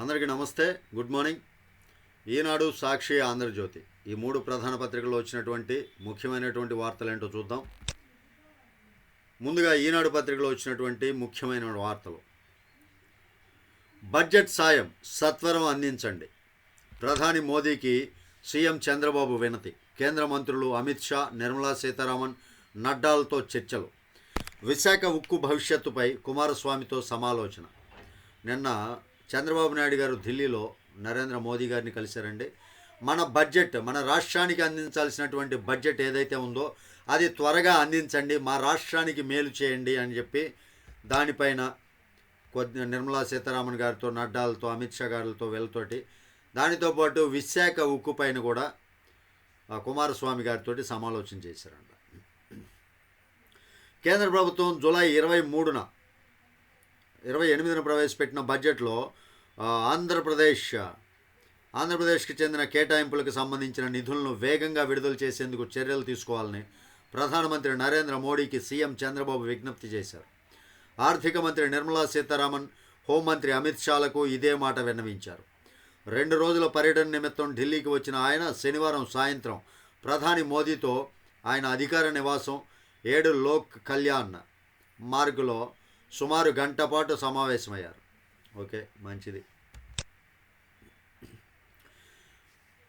అందరికీ నమస్తే, good morning. ఈనాడు, సాక్షి, ఆంధ్రజ్యోతి ఈ మూడు ప్రధాన పత్రికల్లో వచ్చినటువంటి ముఖ్యమైనటువంటి వార్తలు ఏంటో చూద్దాం. ముందుగా ఈనాడు పత్రికలో వచ్చినటువంటి ముఖ్యమైన వార్తలు. బడ్జెట్ సాయం సత్వరం అందించండి. ప్రధాని మోదీకి సీఎం చంద్రబాబు వినతి. కేంద్ర మంత్రులు అమిత్ షా, నిర్మలా సీతారామన్, నడ్డాలతో చర్చలు. విశాఖ ఉక్కు భవిష్యత్తుపై కుమారస్వామితో సమాలోచన. నిన్న చంద్రబాబు నాయుడు గారు ఢిల్లీలో నరేంద్ర మోదీ గారిని కలిశారండి. మన బడ్జెట్, మన రాష్ట్రానికి అందించాల్సినటువంటి బడ్జెట్ ఏదైతే ఉందో అది త్వరగా అందించండి, మా రాష్ట్రానికి మేలు చేయండి అని చెప్పి దానిపైన కొద్ది నిర్మలా సీతారామన్ గారితో, నడ్డాలతో, అమిత్ షా గారితో వీళ్ళతోటి, దానితో పాటు విశాఖ ఉక్కు పైన కూడా కుమారస్వామి గారితో సమాలోచన చేశారంట. కేంద్ర ప్రభుత్వం జూలై 28న ప్రవేశపెట్టిన బడ్జెట్లో ఆంధ్రప్రదేశ్కి చెందిన కేటాయింపులకు సంబంధించిన నిధులను వేగంగా విడుదల చేసేందుకు చర్యలు తీసుకోవాలని ప్రధానమంత్రి నరేంద్ర మోడీకి సీఎం చంద్రబాబు విజ్ఞప్తి చేశారు. ఆర్థిక మంత్రి నిర్మలా సీతారామన్, హోంమంత్రి అమిత్ షాలకు ఇదే మాట విన్నవించారు. 2 రోజుల పర్యటన నిమిత్తం ఢిల్లీకి వచ్చిన ఆయన శనివారం సాయంత్రం ప్రధాని మోదీతో ఆయన అధికార నివాసం 7 లోక్ కళ్యాణ్ మార్గులో సుమారు గంట పాటు సమావేశమయ్యారు. ఓకే, మంచిది.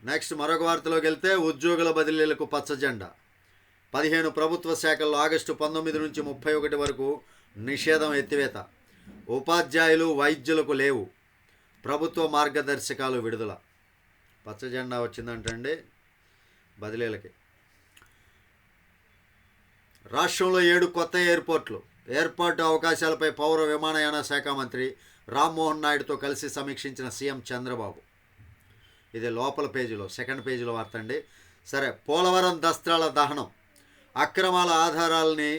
నెక్స్ట్ మరొక వార్తలోకి వెళ్తే, ఉద్యోగుల బదిలీలకు పచ్చజెండా. 15 ప్రభుత్వ శాఖల్లో ఆగస్టు 19 నుంచి 31 వరకు నిషేధం ఎత్తివేత. ఉపాధ్యాయులు, వైద్యులకు లేవు. ప్రభుత్వ మార్గదర్శకాలు విడుదల. పచ్చజెండా వచ్చిందంటండి బదిలీలకి. రాష్ట్రంలో 7 కొత్త ఎయిర్పోర్ట్లు. ఏర్పాటు అవకాశాలపై పౌర విమానయాన శాఖ మంత్రి రామ్మోహన్ నాయుడుతో కలిసి సమీక్షించిన సీఎం చంద్రబాబు. ఇది లోపల పేజీలో, సెకండ్ పేజీలో వార్త అండి. సరే, పోలవరం దస్త్రాల దహనం. అక్రమాల ఆధారాలని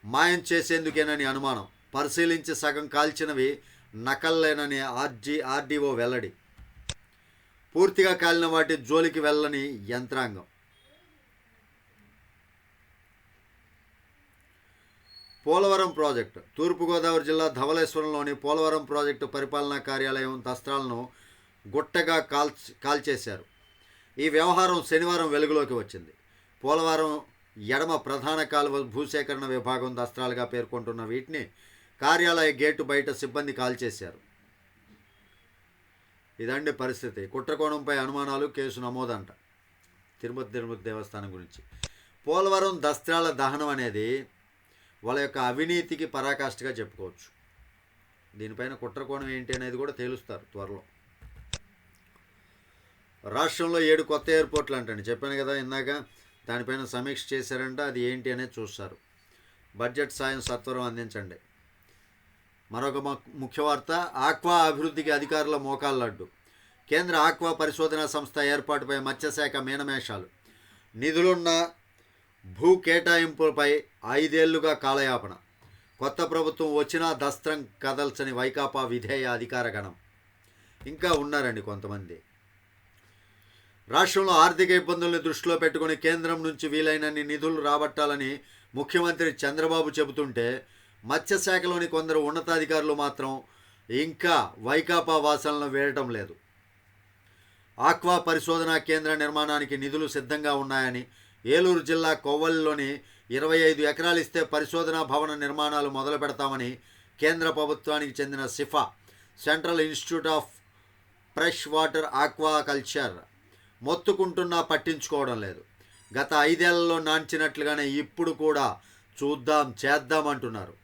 మాయం చేసేందుకేనని అనుమానం. పరిశీలించి సగం కాల్చినవి నకల్లేనని ఆర్డీఓ వెల్లడి. పూర్తిగా కాలిన వాటి జోలికి వెళ్ళని యంత్రాంగం. పోలవరం ప్రాజెక్టు. తూర్పుగోదావరి జిల్లా ధవళేశ్వరంలోని పోలవరం ప్రాజెక్టు పరిపాలనా కార్యాలయం దస్త్రాలను గుట్టగా కాల్చేశారు. ఈ వ్యవహారం శనివారం వెలుగులోకి వచ్చింది. పోలవరం ఎడమ ప్రధాన కాలువ భూసేకరణ విభాగం దస్త్రాలుగా పేర్కొంటున్న వీటిని కార్యాలయ గేటు బయట సిబ్బంది కాల్చేశారు. ఇదండి పరిస్థితి. కుట్రకోణంపై అనుమానాలు, కేసు నమోదంట తిరుపతి దేవస్థానం గురించి. పోలవరం దస్త్రాల దహనం అనేది వాళ్ళ యొక్క అవినీతికి పరాకాష్ఠగా చెప్పుకోవచ్చు. దీనిపైన కుట్రకోణం ఏంటి అనేది కూడా తేలుస్తారు త్వరలో. రాష్ట్రంలో 7 కొత్త ఎయిర్పోర్ట్లు అంటండి, చెప్పాను కదా ఇందాక. దానిపైన సమీక్ష చేశారంట, అది ఏంటి అనేది చూస్తారు. బడ్జెట్ సాయం సత్వరం అందించండి. మరొక ముఖ్య వార్త, ఆక్వా అభివృద్ధికి అధికారుల మోకాళ్ళడ్డు. కేంద్ర ఆక్వా పరిశోధనా సంస్థ ఏర్పాటుపై మత్స్యశాఖ మీనమేషాలు. నిధులున్న భూ కేటాయింపులపై 5 ఏళ్లుగా కాలయాపన. కొత్త ప్రభుత్వం వచ్చినా దస్త్రం కదల్చని వైకాపా విధేయ అధికార గణం. ఇంకా ఉన్నారండి కొంతమంది. రాష్ట్రంలో ఆర్థిక ఇబ్బందుల్ని దృష్టిలో పెట్టుకుని కేంద్రం నుంచి వీలైనన్ని నిధులు రాబట్టాలని ముఖ్యమంత్రి చంద్రబాబు చెబుతుంటే, మత్స్యశాఖలోని కొందరు ఉన్నతాధికారులు మాత్రం ఇంకా వైకాపా వాసనలను వేయటం లేదు. ఆక్వా పరిశోధనా కేంద్ర నిర్మాణానికి నిధులు సిద్ధంగా ఉన్నాయని, ఏలూరు జిల్లా కొవ్వలిలోని 25 ఎకరాలు ఇస్తే పరిశోధనా భవన నిర్మాణాలు మొదలు పెడతామని కేంద్ర ప్రభుత్వానికి చెందిన CIFA, central institute of fresh water aquaculture మొత్తుకుంటున్నా పట్టించుకోవడం లేదు. గత 5 ఏళ్లలో నాంచినట్లుగానే ఇప్పుడు కూడా చూద్దాం చేద్దాం అంటున్నారు.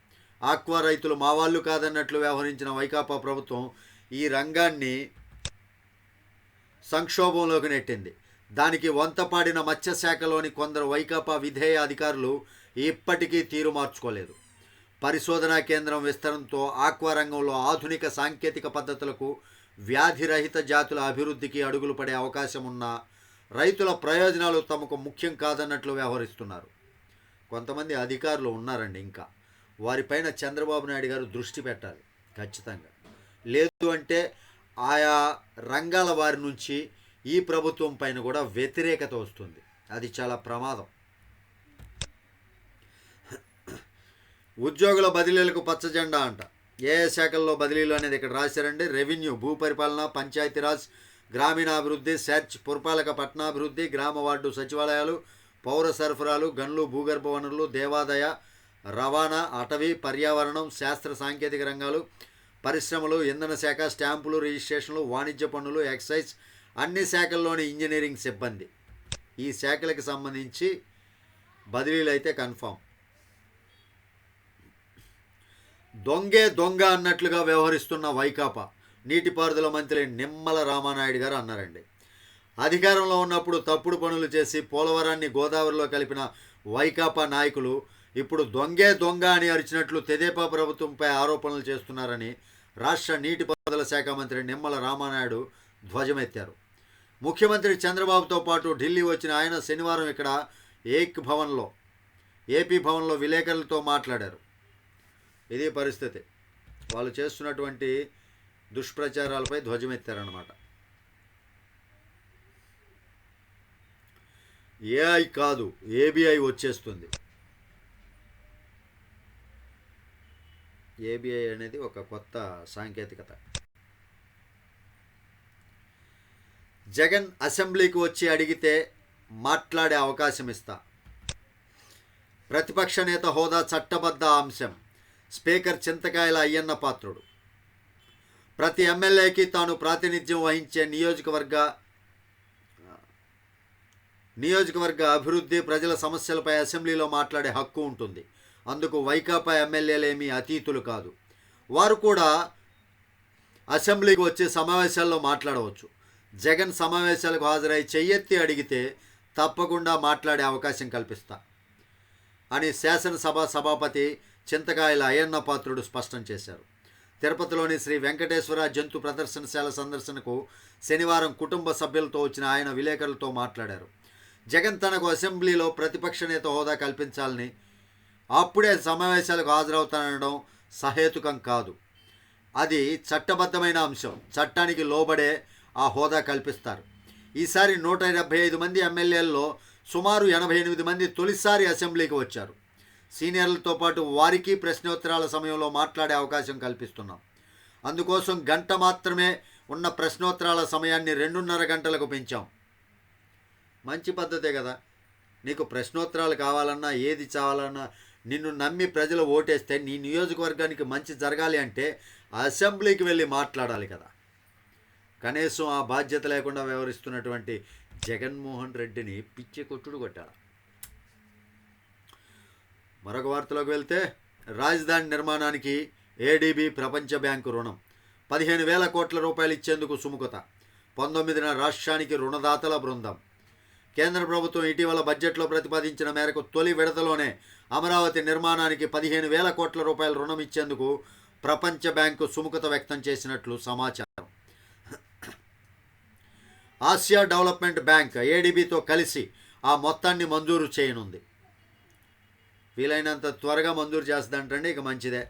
ఆక్వా రైతులు మా వాళ్ళు కాదన్నట్లు వ్యవహరించిన వైకాపా ప్రభుత్వం ఈ రంగాన్ని సంక్షోభంలోకి నెట్టింది. దానికి వంతపాడిన మత్స్యశాఖలోని కొందరు వైకాపా విధేయ అధికారులు ఇప్పటికీ తీరు మార్చుకోలేదు. పరిశోధనా కేంద్రం విస్తరణతో ఆక్వా రంగంలో ఆధునిక సాంకేతిక పద్ధతులకు, వ్యాధిరహిత జాతుల అభివృద్ధికి అడుగులు పడే అవకాశం ఉన్న రైతుల ప్రయోజనాలు తమకు ముఖ్యం కాదన్నట్లు వ్యవహరిస్తున్నారు. కొంతమంది అధికారులు ఉన్నారండి, ఇంకా వారిపైన చంద్రబాబు నాయుడు గారు దృష్టి పెట్టాలి ఖచ్చితంగా. లేదు అంటే ఆయా రంగాల వారి నుంచి ఈ ప్రభుత్వం పైన కూడా వ్యతిరేకత వస్తుంది. అది చాలా ప్రమాదం. ఉద్యోగుల బదిలీలకు పచ్చజెండా అంట. ఏ శాఖల్లో బదిలీలు అనేది ఇక్కడ రాశారండి. రెవెన్యూ, భూపరిపాలన, పంచాయతీరాజ్, గ్రామీణాభివృద్ధి, సెర్చ్, పురపాలక పట్టణాభివృద్ధి, గ్రామ వార్డు సచివాలయాలు, పౌర సరఫరాలు, గనులు, భూగర్భ వనరులు, దేవాదాయ, రవాణా, అటవీ, పర్యావరణం, శాస్త్ర సాంకేతిక రంగాలు, పరిశ్రమలు, ఇంధన శాఖ, స్టాంపులు, రిజిస్ట్రేషన్లు, వాణిజ్య పన్నులు, ఎక్సైజ్, అన్ని శాఖల్లోని ఇంజనీరింగ్ సిబ్బంది. ఈ శాఖలకు సంబంధించి బదిలీలు అయితే కన్ఫామ్. దొంగే దొంగ అన్నట్లుగా వ్యవహరిస్తున్న వైకాపా నీటిపారుదల మంత్రి నిమ్మల రామానాయుడు గారు అన్నారండి. అధికారంలో ఉన్నప్పుడు తప్పుడు పనులు చేసి పోలవరాన్ని గోదావరిలో కలిపిన వైకాపా నాయకులు ఇప్పుడు దొంగే దొంగ అని అరిచినట్లు తెదేపా ప్రభుత్వంపై ఆరోపణలు చేస్తున్నారని రాష్ట్ర నీటిపారుదల శాఖ మంత్రి నిమ్మల రామానాయుడు ధ్వజమెత్తారు. ముఖ్యమంత్రి చంద్రబాబుతో పాటు ఢిల్లీ వచ్చిన ఆయన శనివారం ఇక్కడ ఏపీ భవన్లో విలేకరులతో మాట్లాడారు. ఇది పరిస్థితి. వాళ్ళు చేస్తున్నటువంటి దుష్ప్రచారాలపై ధ్వజమెత్తారన్నమాట. ఏఐ కాదు, ఏబిఐ వచ్చేస్తుంది. ఏబిఐ అనేది ఒక కొత్త సాంకేతికత. జగన్ అసెంబ్లీకి వచ్చి అడిగితే మాట్లాడే అవకాశం ఇస్తా. ప్రతిపక్ష నేత హోదా చట్టబద్ధ అంశం. స్పీకర్ చింతకాయల అయ్యన్న పాత్రుడు. ప్రతి ఎమ్మెల్యేకి తాను ప్రాతినిధ్యం వహించే నియోజకవర్గ అభివృద్ధి, ప్రజల సమస్యలపై అసెంబ్లీలో మాట్లాడే హక్కు ఉంటుంది. అందుకు వైకాపా ఎమ్మెల్యేలేమీ అతీతులు కాదు. వారు కూడా అసెంబ్లీకి వచ్చే సమావేశాల్లో మాట్లాడవచ్చు. జగన్ సమావేశాలకు హాజరై చెయ్యెత్తి అడిగితే తప్పకుండా మాట్లాడే అవకాశం కల్పిస్తా అని శాసనసభ సభాపతి చింతకాయల అయ్యన్న పాత్రుడు స్పష్టం చేశారు. తిరుపతిలోని శ్రీ వెంకటేశ్వర జంతు ప్రదర్శనశాల సందర్శనకు శనివారం కుటుంబ సభ్యులతో వచ్చిన ఆయన విలేకరులతో మాట్లాడారు. జగన్ తనకు అసెంబ్లీలో ప్రతిపక్ష నేత హోదా కల్పించాలని, అప్పుడే సమావేశాలకు హాజరవుతానడం సహేతుకం కాదు. అది చట్టబద్ధమైన అంశం. చట్టానికి లోబడే ఆ హోదా కల్పిస్తారు. ఈసారి 175 మంది ఎమ్మెల్యేల్లో సుమారు 88 మంది తొలిసారి అసెంబ్లీకి వచ్చారు. సీనియర్లతో పాటు వారికి ప్రశ్నోత్తరాల సమయంలో మాట్లాడే అవకాశం కల్పిస్తున్నాం. అందుకోసం గంట మాత్రమే ఉన్న ప్రశ్నోత్తరాల సమయాన్ని 2.5 గంటలకు పెంచాం. మంచి పద్ధతే కదా. నీకు ప్రశ్నోత్తరాలు కావాలన్నా, ఏది చావాలన్నా, నిన్ను నమ్మి ప్రజలు ఓటేస్తే నీ నియోజకవర్గానికి మంచి జరగాలి అంటే అసెంబ్లీకి వెళ్ళి మాట్లాడాలి కదా. కనీసం ఆ బాధ్యత లేకుండా వ్యవహరిస్తున్నటువంటి జగన్మోహన్ రెడ్డిని పిచ్చి కొట్టుడు కొట్టాలి. మరొక వార్తలోకి వెళ్తే, రాజధాని నిర్మాణానికి ఏడీబీ ప్రపంచ బ్యాంకు రుణం 15,000 కోట్ల రూపాయలు ఇచ్చేందుకు సుముఖత. 19న రాష్ట్రానికి రుణదాతల బృందం. కేంద్ర ప్రభుత్వం ఇటీవల బడ్జెట్లో ప్రతిపాదించిన మేరకు తొలి విడతలోనే అమరావతి నిర్మాణానికి 15,000 కోట్ల రూపాయల రుణం ఇచ్చేందుకు ప్రపంచ బ్యాంకు సుముఖత వ్యక్తం చేసినట్లు సమాచారం. ఆసియా డెవలప్మెంట్ బ్యాంక్ ఏడీబీతో కలిసి ఆ మొత్తాన్ని మంజూరు చేయనుంది. వీలైనంత త్వరగా మంజూరు చేస్తుందంటండి, ఇక మంచిదే.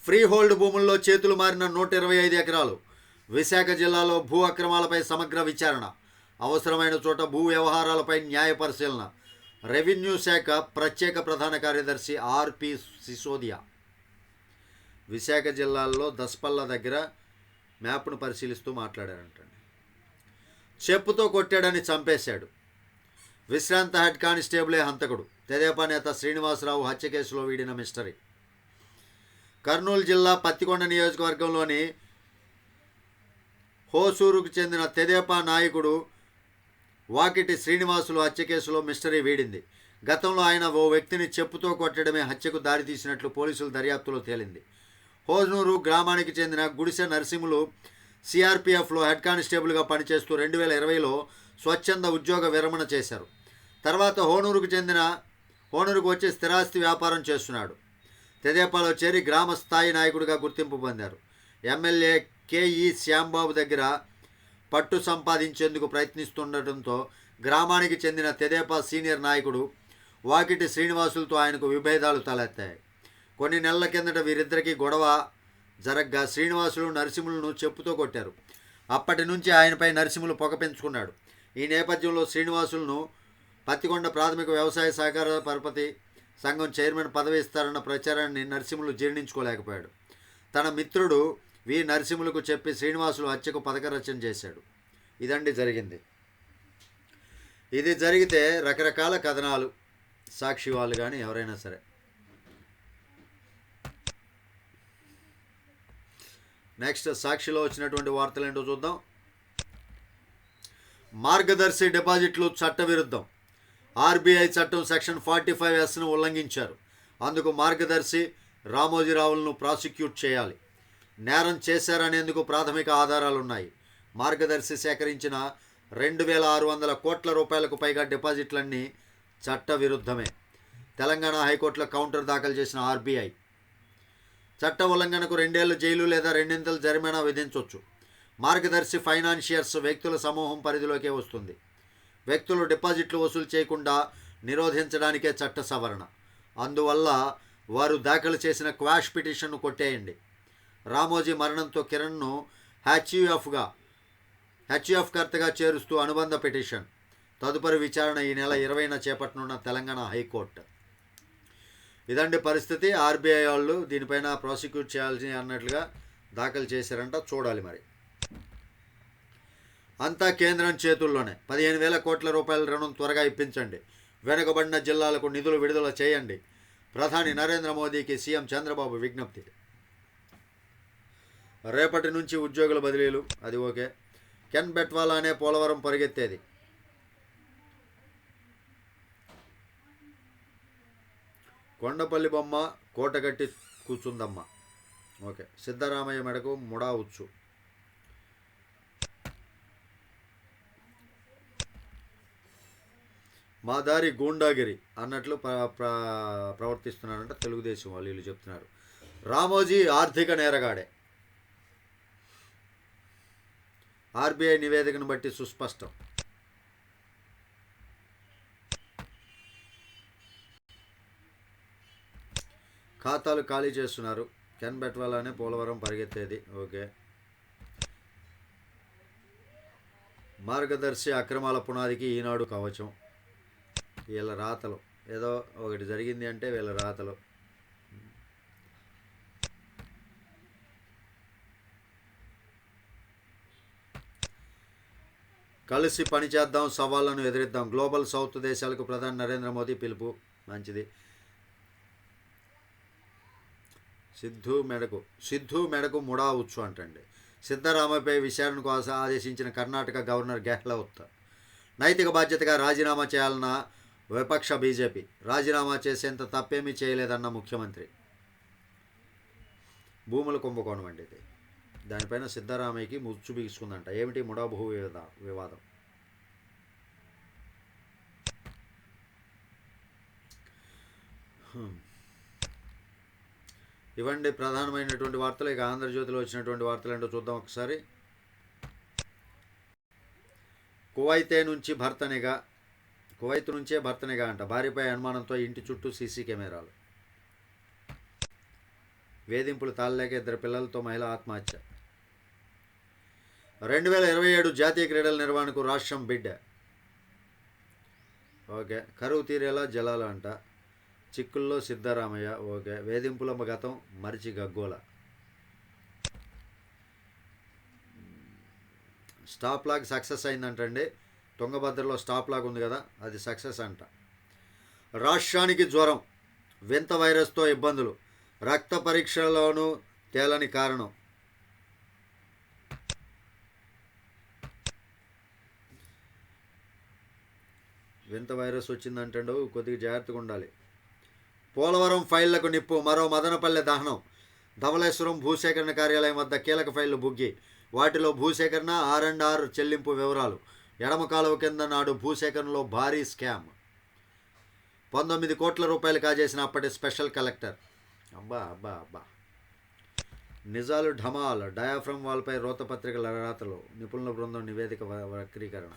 ఫ్రీ హోల్డ్ భూముల్లో చేతులు మారిన 125 ఎకరాలు. విశాఖ జిల్లాలో భూ అక్రమాలపై సమగ్ర విచారణ. అవసరమైన చోట భూ వ్యవహారాలపై న్యాయ పరిశీలన. రెవెన్యూ శాఖ ప్రత్యేక ప్రధాన కార్యదర్శి ఆర్పి సిసోదియా విశాఖ జిల్లాలో దస్పల్ల దగ్గర మ్యాప్ను పరిశీలిస్తూ మాట్లాడారంటండి. చెప్పుతో కొట్టాడని చంపేశాడు. విశ్రాంత హెడ్ కానిస్టేబులే హంతకుడు. తెదేపా నేత శ్రీనివాసరావు హత్య కేసులో వీడిన మిస్టరీ. కర్నూలు జిల్లా పత్తికొండ నియోజకవర్గంలోని హోసూరుకు చెందిన తెదేపా నాయకుడు వాకిటి శ్రీనివాసులు హత్య కేసులో మిస్టరీ వీడింది. గతంలో ఆయన ఓ వ్యక్తిని చెప్పుతో కొట్టడమే హత్యకు దారితీసినట్లు పోలీసుల దర్యాప్తులో తేలింది. హోసూరు గ్రామానికి చెందిన గుడిసె నరసింహులు సిఆర్పిఎఫ్లో హెడ్ కానిస్టేబుల్గా పనిచేస్తూ 2020లో స్వచ్ఛంద ఉద్యోగ విరమణ చేశారు. తర్వాత హోనూరుకు వచ్చి స్థిరాస్తి వ్యాపారం చేస్తున్నాడు. తెదేపాలో చేరి గ్రామ స్థాయి నాయకుడిగా గుర్తింపు పొందారు. ఎమ్మెల్యే కేఈ శ్యాంబాబు దగ్గర పట్టు సంపాదించేందుకు ప్రయత్నిస్తుండటంతో గ్రామానికి చెందిన తెదేపా సీనియర్ నాయకుడు వాకిటి శ్రీనివాసులతో ఆయనకు విభేదాలు తలెత్తాయి. కొన్ని నెలల కిందట వీరిద్దరికీ గొడవ జరగ్గా శ్రీనివాసులు నరసింహులను చెప్పుతో కొట్టారు. అప్పటి నుంచి ఆయనపై నరసింహులు పొగ పెంచుకున్నాడు. ఈ నేపథ్యంలో శ్రీనివాసులను పత్తికొండ ప్రాథమిక వ్యవసాయ సహకార పరపతి సంఘం చైర్మన్ పదవి ఇస్తారన్న ప్రచారాన్ని నరసింహులు జీర్ణించుకోలేకపోయాడు. తన మిత్రుడు వి నరసింహులకు చెప్పి శ్రీనివాసులు హత్యకు పథకరచన చేశాడు. ఇదండి జరిగింది. ఇది జరిగితే రకరకాల కథనాలు, సాక్షి వాళ్ళు కానీ ఎవరైనా సరే. నెక్స్ట్ సాక్షిలో వచ్చినటువంటి వార్తలు ఏంటో చూద్దాం. మార్గదర్శి డిపాజిట్లు చట్టవిరుద్ధం. ఆర్బీఐ చట్టం సెక్షన్ 45(s)ను ఉల్లంఘించారు. అందుకు మార్గదర్శి రామోజీరావులను ప్రాసిక్యూట్ చేయాలి. నేరం చేశారనేందుకు ప్రాథమిక ఆధారాలున్నాయి. మార్గదర్శి సేకరించిన 2,600 కోట్ల రూపాయలకు పైగా డిపాజిట్లన్నీ చట్టవిరుద్ధమే. తెలంగాణ హైకోర్టులో కౌంటర్ దాఖలు చేసిన ఆర్బీఐ చట్ట ఉల్లంఘనకు 2 ఏళ్ల జైలు లేదా 2 జరిమానా విధించవచ్చు. మార్గదర్శి ఫైనాన్షియర్స్ వ్యక్తుల సమూహం పరిధిలోకే వస్తుంది. వ్యక్తులు డిపాజిట్లు వసూలు చేయకుండా నిరోధించడానికే చట్ట సవరణ. అందువల్ల వారు దాఖలు చేసిన క్వాష్ పిటిషన్ను కొట్టేయండి. రామోజీ మరణంతో కిరణ్ను హెచ్యుఎఫ్ కర్తగా చేరుస్తూ అనుబంధ పిటిషన్. తదుపరి విచారణ ఈ నెల 20న చేపట్టనున్న తెలంగాణ హైకోర్టు. ఇదండి పరిస్థితి. ఆర్బీఐ వాళ్ళు దీనిపైన ప్రాసిక్యూట్ చేయాల్సి అన్నట్లుగా దాఖలు చేశారంట. చూడాలి మరి. అంతా కేంద్రం చేతుల్లోనే. 15,000 కోట్ల రూపాయల రుణం త్వరగా ఇప్పించండి. వెనుకబడిన జిల్లాలకు నిధులు విడుదల చేయండి. ప్రధాని నరేంద్ర మోదీకి సీఎం చంద్రబాబు విజ్ఞప్తి. రేపటి నుంచి ఉద్యోగుల బదిలీలు, అది ఓకే. కెన్ బెట్వాలానే పోలవరం పరిగెత్తేది. కొండపల్లి బొమ్మ కోటగట్టి కూర్చుందమ్మ. ఓకే. సిద్ధరామయ్య మెడకు ముడా ఉచ్చు. మా దారి గూండాగిరి అన్నట్లు ప్రవర్తిస్తున్నారంట తెలుగుదేశం వాళ్ళు. వీళ్ళు చెప్తున్నారు రామోజీ ఆర్థిక నేరగాడే. ఆర్బీఐ నివేదికను బట్టి సుస్పష్టం. ఖాతాలు ఖాళీ చేస్తున్నారు. కెన్ బెట్వాలానే పోలవరం పరిగెత్తేది. ఓకే. మార్గదర్శి అక్రమాల పునాదికి ఈనాడు కవచం. వీళ్ళ రాతలు ఏదో ఒకటి జరిగింది అంటే వీళ్ళ రాతలు. కలిసి పనిచేద్దాం, సవాళ్లను ఎదిరిద్దాం. గ్లోబల్ సౌత్ దేశాలకు ప్రధాని నరేంద్ర మోదీ పిలుపు. మంచిది. సిద్ధు మెడకు ముడా ఉచ్చు అంటండి. సిద్ధరామయ్యపై విచారణకు ఆదేశించిన కర్ణాటక గవర్నర్ గెహ్లోత్ నైతిక బాధ్యతగా రాజీనామా చేయాలన్న విపక్ష బీజేపీ. రాజీనామా చేసేంత తప్పేమీ చేయలేదన్న ముఖ్యమంత్రి. భూముల కుంభకోణం అండి ఇది. దానిపైన సిద్ధరామయ్యకి ముచ్చు బిగుసుకుందంట. ఏమిటి ముడా భూ వివాదం. ఇవండి ప్రధానమైనటువంటి వార్తలు. ఇక ఆంధ్రజ్యోతిలో వచ్చినటువంటి వార్తలు ఏంటో చూద్దాం ఒకసారి. కువైత్ నుంచే భర్తనిగా అంట. భార్యపై అనుమానంతో ఇంటి చుట్టూ సీసీ కెమెరాలు. వేధింపులు తాళలేక 2 పిల్లలతో మహిళ ఆత్మహత్య. 2027 జాతీయ క్రీడల నిర్వహణకు రాష్ట్రం బిడ్డ. ఓకే. కరువు తీరేలా జలాలు అంట. చిక్కుల్లో సిద్ధరామయ్య. ఓకే. వేధింపుల గతం మరిచి గగ్గోల. స్టాప్ లాగ్ సక్సెస్ అయిందంటండి. తుంగభద్రలో స్టాప్ లాగ్ ఉంది కదా, అది సక్సెస్ అంట. రాష్ట్రానికి జ్వరం, వింత వైరస్తో ఇబ్బందులు, రక్త పరీక్షలోనూ తేలని కారణం. వింత వైరస్ వచ్చిందంటాడు. కొద్దిగా జాగ్రత్తగా ఉండాలి. పోలవరం ఫైళ్లకు నిప్పు. మరో మదనపల్లె దహనం. ధవళేశ్వరం భూసేకరణ కార్యాలయం వద్ద కీలక ఫైళ్లు బుగ్గి. వాటిలో భూసేకరణ, R&R చెల్లింపు వివరాలు. ఎడమ కాలువ కింద నాడు భూసేకరణలో భారీ స్కామ్. 19 కోట్ల రూపాయలు కాజేసిన అప్పటి స్పెషల్ కలెక్టర్. అబ్బా. నిజాలు ఢమాల్. డయాఫ్రమ్ వాల్పై రోతపత్రికల రాతలు. నిపుణుల బృందం నివేదిక వక్రీకరణ.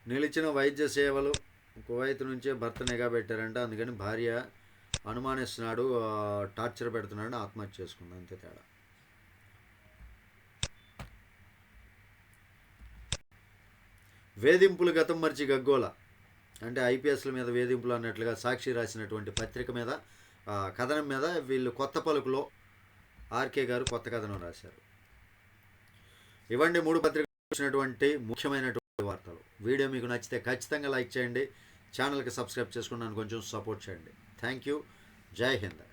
నిలిచిన వైద్య సేవలు. కువైత్ నుంచే భర్త నిఘా పెట్టారంట. అందుకని భార్య అనుమానిస్తున్నాడు, టార్చర్ పెడుతున్నాడు, ఆత్మహత్య చేసుకుంది, అంతే తేడా. వేధింపులు గతం మర్చి గగ్గోల, అంటే ఐపీఎస్ల మీద వేధింపులు అన్నట్లుగా సాక్షి రాసినటువంటి పత్రిక మీద కథనం మీద వీళ్ళు కొత్త పలుకులో ఆర్కే గారు కొత్త కథనం రాశారు. ఇవ్వండి 3 పత్రికలు వచ్చినటువంటి ముఖ్యమైనటువంటి వార్తలు. వీడియో మీకు నచ్చితే ఖచ్చితంగా లైక్ చేయండి, ఛానల్కి సబ్స్క్రైబ్ చేసుకుని నన్ను కొంచెం సపోర్ట్ చేయండి. Thank you. జై హింద్.